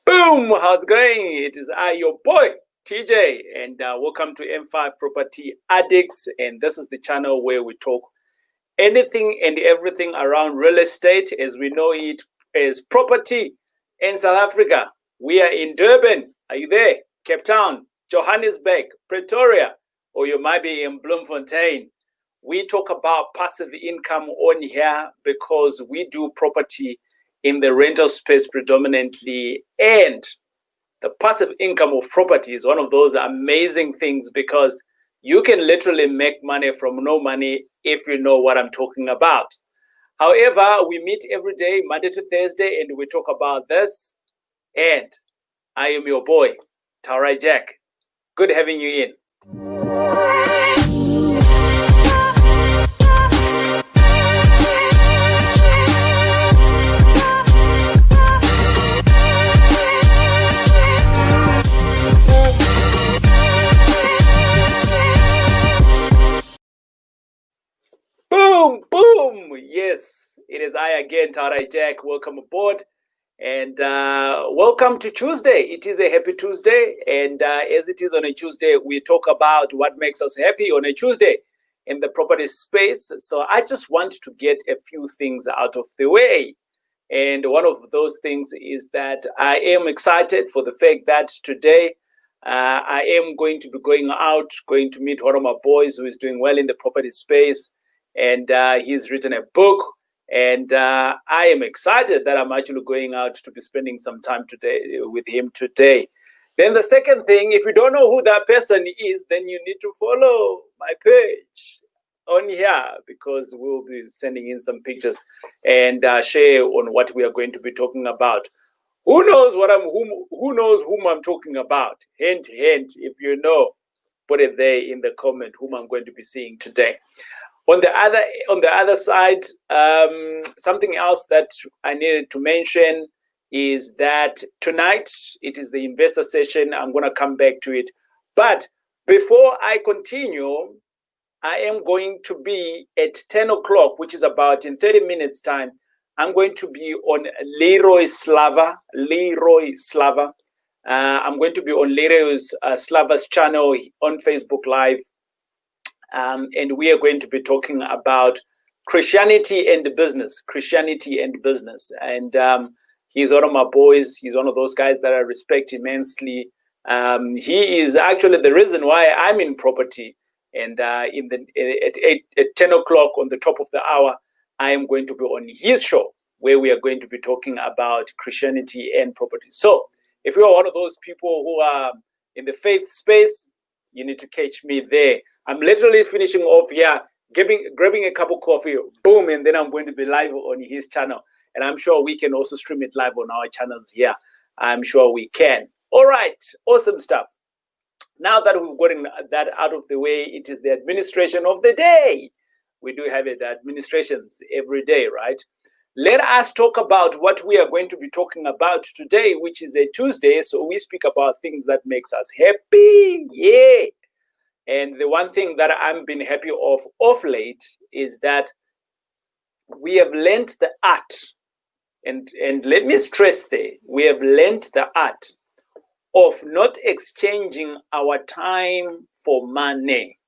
Boom! How's it going? It is I, your boy, TJ, and welcome to M5 Property Addicts. And this is the channel where we talk anything and everything around real estate as we know it as property in South Africa. We are in Durban. Are you there? Cape Town, Johannesburg, Pretoria, or you might be in Bloemfontein. We talk about passive income on here because we do property in the rental space predominantly, and the passive income of property is one of those amazing things because you can literally make money from no money if you know what I'm talking about. However, we meet every day, Monday to Thursday, and we talk about this. And I am your boy, Tarai Jack. Good having you in. Boom, boom. Yes, it is I again, Tarai Jack. Welcome aboard. And welcome to Tuesday. It is a happy Tuesday. And as it is on a Tuesday, we talk about what makes us happy on a Tuesday in the property space. So I just want to get a few things out of the way. And one of those things is that I am excited for the fact that today I am going to be going out, going to meet one of my boys who is doing well in the property space. And he's written a book. And I am excited that I'm actually going out to be spending some time today with him today. Then the second thing, if you don't know who that person is, then you need to follow my page on here because we'll be sending in some pictures and share on what we are going to be talking about. Who knows whom I'm talking about? Hint, hint. If you know, put it there in the comment whom I'm going to be seeing today. On the other side, something else that I needed to mention is that tonight it is the investor session. I'm going to come back to it. But before I continue, I am going to be at 10 o'clock, which is about in 30 minutes time. I'm going to be on Leroy Slava. I'm going to be on Leroy Slava's channel on Facebook Live. And we are going to be talking about Christianity and business. And he's one of my boys. He's one of those guys that I respect immensely. He is actually the reason why I'm in property. And at 10 o'clock on the top of the hour, I am going to be on his show where we are going to be talking about Christianity and property. So if you are one of those people who are in the faith space, you need to catch me there. I'm literally finishing off here, grabbing a cup of coffee, boom, and then I'm going to be live on his channel. And I'm sure we can also stream it live on our channels here. I'm sure we can. All right, awesome stuff. Now that we've gotten that out of the way, it is the administration of the day. We do have it, administrations every day, right? Let us talk about what we are going to be talking about today, which is a Tuesday. So we speak about things that makes us happy. Yeah. And the one thing that I've been happy of late is that we have learned the art. And let me stress there, we have learned the art of not exchanging our time for money.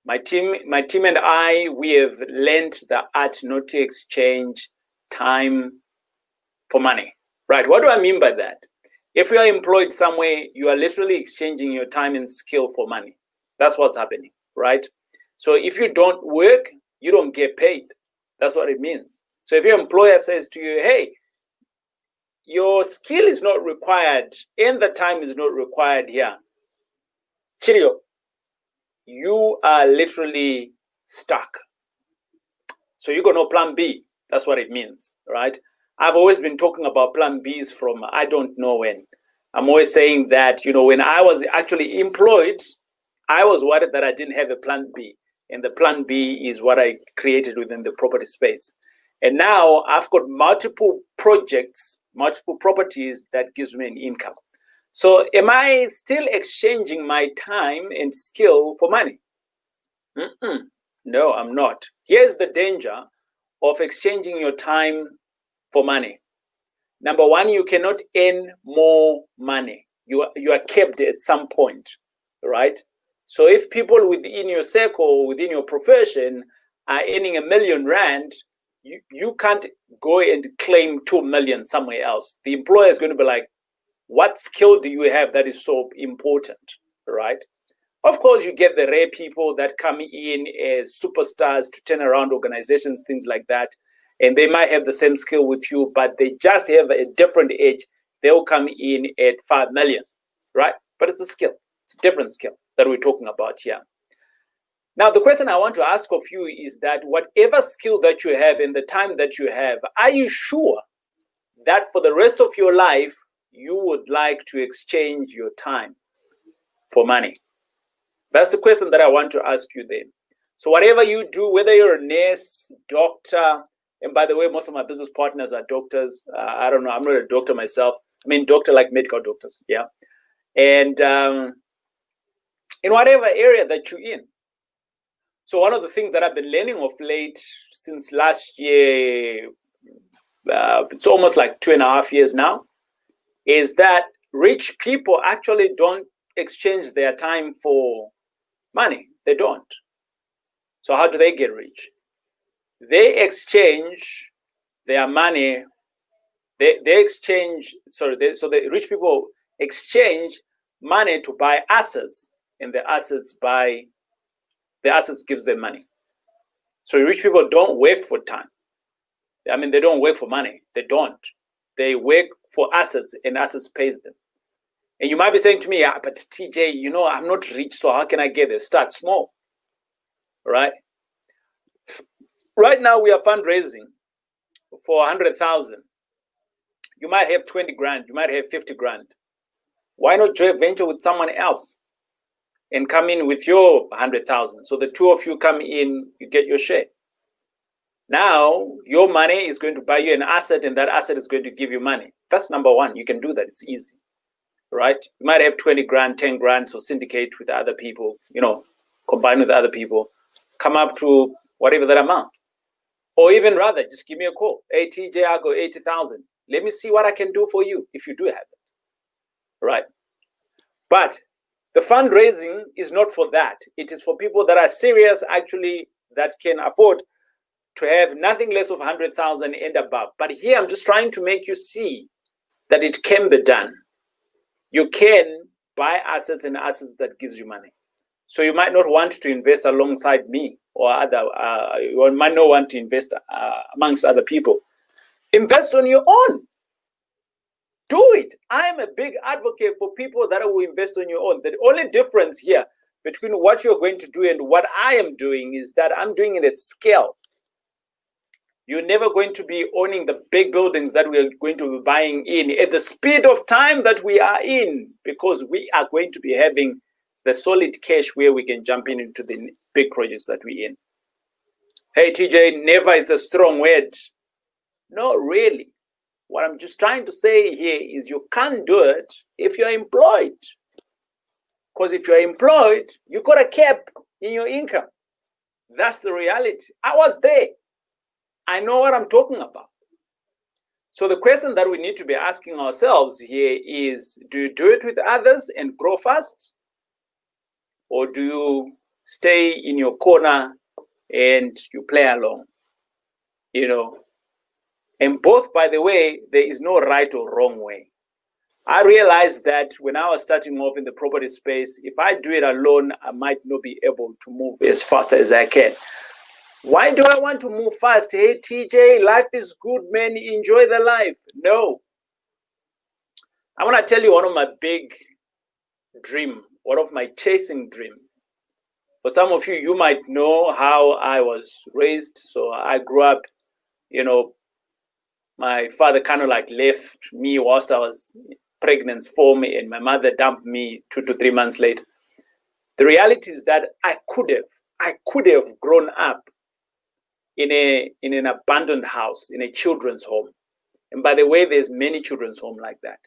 My team and I, we have learned the art not to exchange time for money. Right? What do I mean by that? If you are employed somewhere, you are literally exchanging your time and skill for money. That's what's happening, right? So if you don't work, you don't get paid. That's what it means. So if your employer says to you, hey, your skill is not required and the time is not required here, cheerio, you are literally stuck. So you got no plan B. That's what it means, right? I've always been talking about plan Bs from I don't know when. I'm always saying that, when I was actually employed, I was worried that I didn't have a plan B. And the plan B is what I created within the property space. And now I've got multiple projects, multiple properties that gives me an income. So am I still exchanging my time and skill for money? No, I'm not. Here's the danger of exchanging your time for money. Number one, you cannot earn more money. You are kept at some point, right? So if people within your circle, within your profession are earning R1 million, you can't go and claim 2 million somewhere else. The employer is going to be like, what skill do you have that is so important, right? Of course, you get the rare people that come in as superstars to turn around organizations, things like that. And they might have the same skill with you, but they just have a different edge. They'll come in at 5 million, right? But it's a skill. It's a different skill that we're talking about here. Now, the question I want to ask of you is that whatever skill that you have and the time that you have, are you sure that for the rest of your life, you would like to exchange your time for money? That's the question that I want to ask you then. So whatever you do, whether you're a nurse, doctor, and by the way, most of my business partners are doctors. I don't know. I'm not a doctor myself. I mean, doctor like medical doctors. Yeah. And in whatever area that you're in. So one of the things that I've been learning of late since last year, it's almost like 2.5 years now, is that rich people actually don't exchange their time for money. They don't. So how do they get rich? They exchange their money. So the rich people exchange money to buy assets, and the assets gives them money. So rich people don't work for time. I mean, they don't work for money. They don't. They work for assets, and assets pays them. And you might be saying to me, yeah, but TJ, I'm not rich, so how can I get there? Start small, right? Right now, we are fundraising for 100,000. You might have 20 grand. You might have 50 grand. Why not joint venture with someone else and come in with your 100,000? So the two of you come in, you get your share. Now, your money is going to buy you an asset, and that asset is going to give you money. That's number one. You can do that. It's easy, right? You might have 20 grand, 10 grand, so syndicate with other people, combine with other people, come up to whatever that amount. Or even rather, just give me a call. Hey, TJ, I got 80,000. Let me see what I can do for you if you do have it, right? But the fundraising is not for that. It is for people that are serious, actually, that can afford to have nothing less of 100,000 and above. But here, I'm just trying to make you see that it can be done. You can buy assets, and assets that gives you money. So you might not want to invest alongside me or you might not want to invest amongst other people. Invest on your own. Do it. I am a big advocate for people that will invest on your own. The only difference here between what you're going to do and what I am doing is that I'm doing it at scale. You're never going to be owning the big buildings that we are going to be buying in at the speed of time that we are in, because we are going to be having the solid cash where we can jump into the big projects that we're in. Hey, TJ, never is a strong word. Not really. What I'm just trying to say here is you can't do it if you're employed. Because if you're employed, you got a cap in your income. That's the reality. I was there. I know what I'm talking about. So the question that we need to be asking ourselves here is, do you do it with others and grow fast? Or do you stay in your corner and you play along? And both, by the way, there is no right or wrong way. I realized that when I was starting off in the property space, if I do it alone, I might not be able to move as fast as I can. Why do I want to move fast? Hey, TJ, life is good, man. Enjoy the life. No. I want to tell you one of my big dream, one of my chasing dream. For some of you, you might know how I was raised. So I grew up, my father kind of like left me whilst I was pregnant for me, and my mother dumped me 2 to 3 months later. The reality is that I could have grown up in an abandoned house, in a children's home. And by the way, there's many children's homes like that.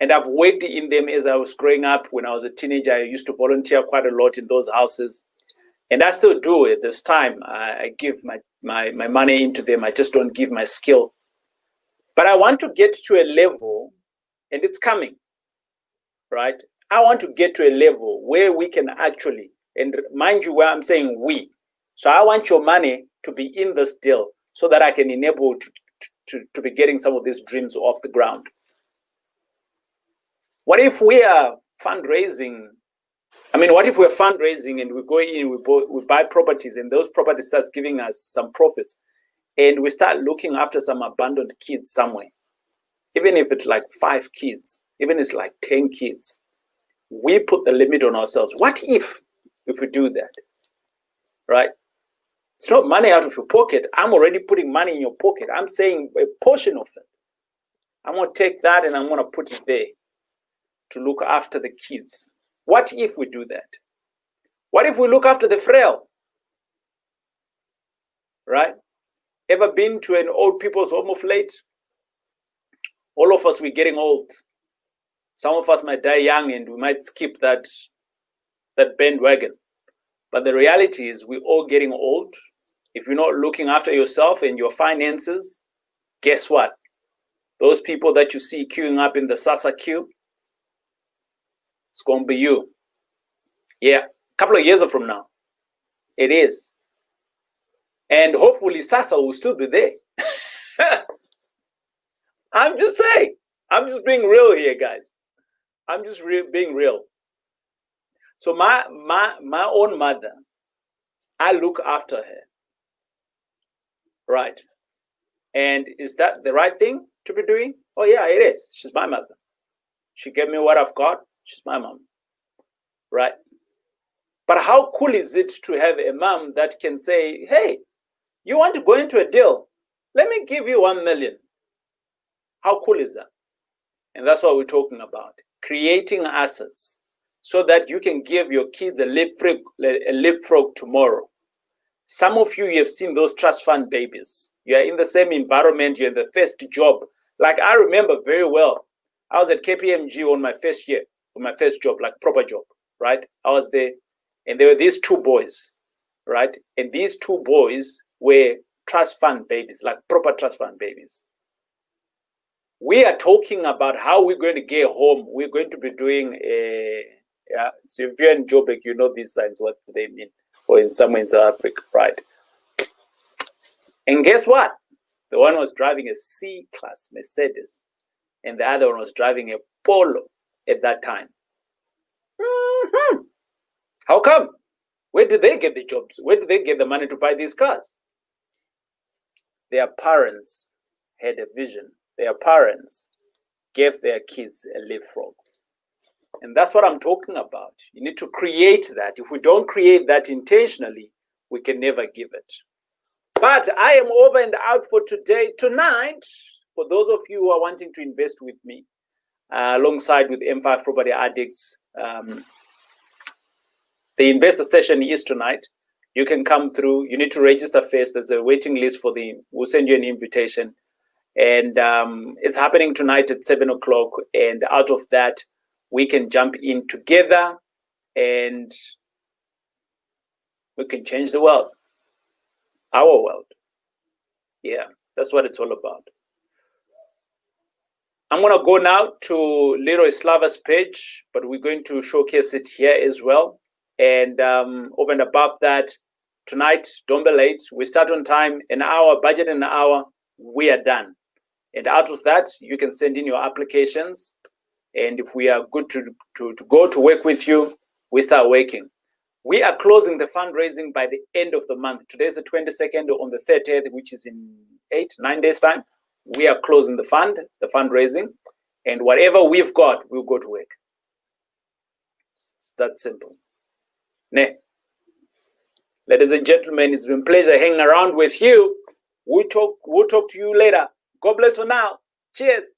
And I've worked in them as I was growing up. When I was a teenager, I used to volunteer quite a lot in those houses. And I still do at this time. I give my money into them. I just don't give my skill. But I want to get to a level, and it's coming, right? I want to get to a level where we can actually, and mind you, where I'm saying we. So I want your money to be in this deal so that I can enable to be getting some of these dreams off the ground. What if we are fundraising? I mean, what if we're fundraising and we go in, we buy properties, and those properties starts giving us some profits, and we start looking after some abandoned kids somewhere, even if it's like 5 kids, even if it's like 10 kids, we put the limit on ourselves. What if we do that, right? It's not money out of your pocket. I'm already putting money in your pocket. I'm saying a portion of it. I'm going to take that and I'm going to put it there to look after the kids. What if we do that? What if we look after the frail? Right? Ever been to an old people's home of late? All of us, we're getting old. Some of us might die young and we might skip that bandwagon. But the reality is we're all getting old. If you're not looking after yourself and your finances, guess what? Those people that you see queuing up in the SASA queue, it's going to be you. Yeah, a couple of years from now, it is. And hopefully SASA will still be there. I'm just saying. I'm just being real here, guys. I'm just being real. So my own mother, I look after her. Right. And is that the right thing to be doing? Oh, yeah, it is. She's my mother. She gave me what I've got. She's my mom. Right. But how cool is it to have a mom that can say, hey, you want to go into a deal? Let me give you 1 million. How cool is that? And that's what we're talking about. Creating assets so that you can give your kids a leapfrog tomorrow. Some of you have seen those trust fund babies. You are in the same environment. You're in the first job. Like I remember very well, I was at KPMG on my first year, on my first job, like proper job, right? I was there, and there were these 2 boys, right? And these 2 boys were trust fund babies, like proper trust fund babies. We are talking about how we're going to get home. We're going to be doing so if you're in Joburg, you know these signs, what do they mean? Or in somewhere in South Africa, right? And guess what? The one was driving a C-Class Mercedes, and the other one was driving a Polo at that time. How come? Where did they get the jobs? Where did they get the money to buy these cars? Their parents had a vision. Their parents gave their kids a leapfrog. And that's what I'm talking about. You need to create that. If we don't create that intentionally, we can never give it. But I am over and out for today. Tonight, for those of you who are wanting to invest with me, alongside with M5 Property Addicts, the investor session is tonight. You can come through. You need to register first. There's a waiting list for we'll send you an invitation. And it's happening tonight at 7 o'clock. And out of that, we can jump in together and we can change the world. Our world. Yeah, that's what it's all about. I'm going to go now to Leroy Slava's page, but we're going to showcase it here as well. And over and above that, tonight, don't be late. We start on time, an hour, budget an hour, we are done. And out of that, you can send in your applications. And if we are good to go to work with you, we start working. We are closing the fundraising by the end of the month. Today is the 22nd, on the 30th, which is in 9 days' time. We are closing the fundraising. And whatever we've got, we'll go to work. It's that simple. Ne. Ladies and gentlemen, it's been a pleasure hanging around with you. We'll talk to you later. God bless for now. Cheers.